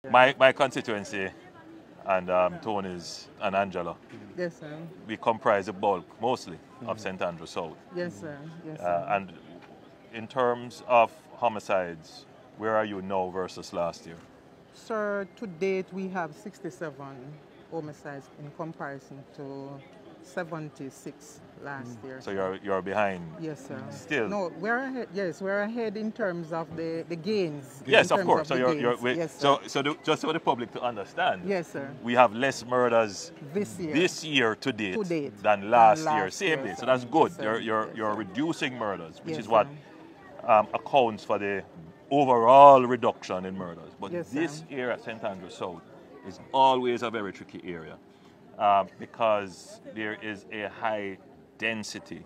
My constituency and Tony's and Angela, Yes, sir. we comprise the bulk mostly of St. Andrew South. Yes, sir. Yes, sir. And in terms of homicides, where are you now versus last year? Sir, to date we have 67 homicides in comparison to 76 last year. So you're behind. Yes, sir. Still. No, we're ahead. Yes, we're ahead in terms of the gains. Yes, in of course. Of So the you're gains. Yes, sir. just for the public to understand. Yes, sir. We have less murders This year. to date, than last year, last same year, day. So sir. that's good. Yes, sir. You're Yes, sir. reducing murders, which Yes, is what sir. accounts for the overall reduction in murders. But Yes, this sir. area at St. Andrew South is always a very tricky area because there is a high density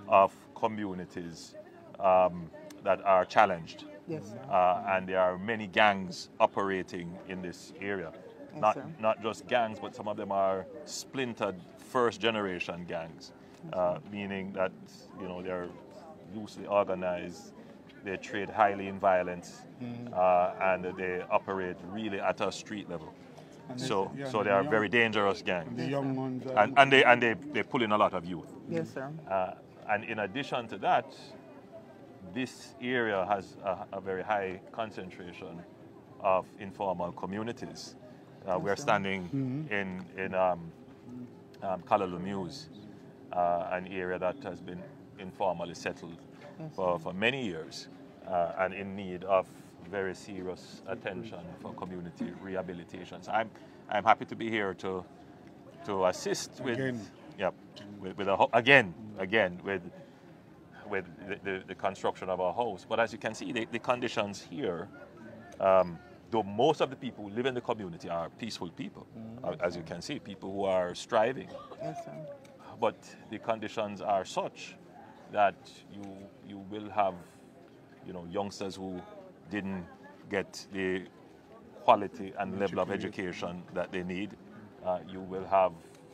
of communities that are challenged. Yes, sir. And there are many gangs operating in this area. Yes, sir. Not just gangs, but some of them are splintered first-generation gangs, meaning that they're loosely organized, they trade highly in violence, and they operate really at a street level. So they are very dangerous gangs. The young ones. And they pull in a lot of youth. Yes, sir. And in addition to that, this area has a very high concentration of informal communities. We're standing in Kalalumuse, an area that has been informally settled for many years and in need of very serious attention for community rehabilitation. So I'm happy to be here to assist with the construction of our house. But as you can see, the conditions here, though most of the people who live in the community are peaceful people, as you can see, people who are striving. Yes, sir. But the conditions are such that you will have youngsters who didn't get the quality and level of education that they need. You will have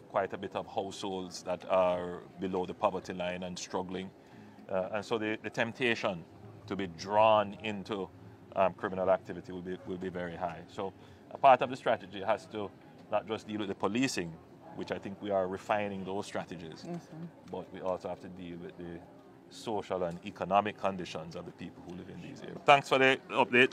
quite a bit of households that are below the poverty line and struggling. And so the temptation to be drawn into criminal activity will be very high. So a part of the strategy has to not just deal with the policing, which I think we are refining those strategies, Yes, sir. but we also have to deal with the social and economic conditions of the people who live in these areas. Thanks for the update.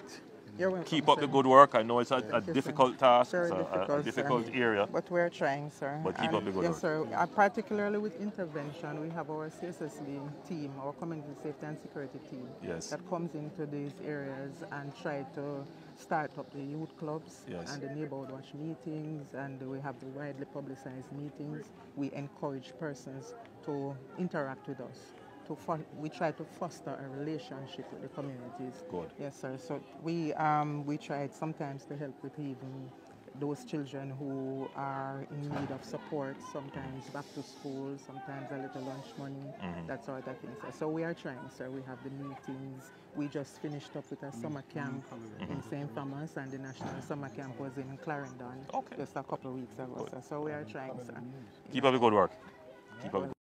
You're welcome, Keep up sir. the good work. I know it's a Thank you, difficult sir. task, Very it's a difficult, difficult sir. area. But we're trying, sir. But keep up the good yes, work. sir. Particularly with intervention, we have our CSSD team, our Community Safety and Security team, Yes. that comes into these areas and try to start up the youth clubs Yes. and the neighborhood watch meetings, and we have the widely publicized meetings. We encourage persons to interact with us. We try to foster a relationship with the communities. Good. Yes, sir. So we tried sometimes to help with even those children who are in need of support, sometimes back to school, sometimes a little lunch money, that sort of thing, sir. So we are trying, sir. We have the meetings. We just finished up with a summer camp in St. Thomas, and the national summer camp was in Clarendon Okay. just a couple of weeks ago, sir. So we are trying, sir. Keep up the good work. Keep up the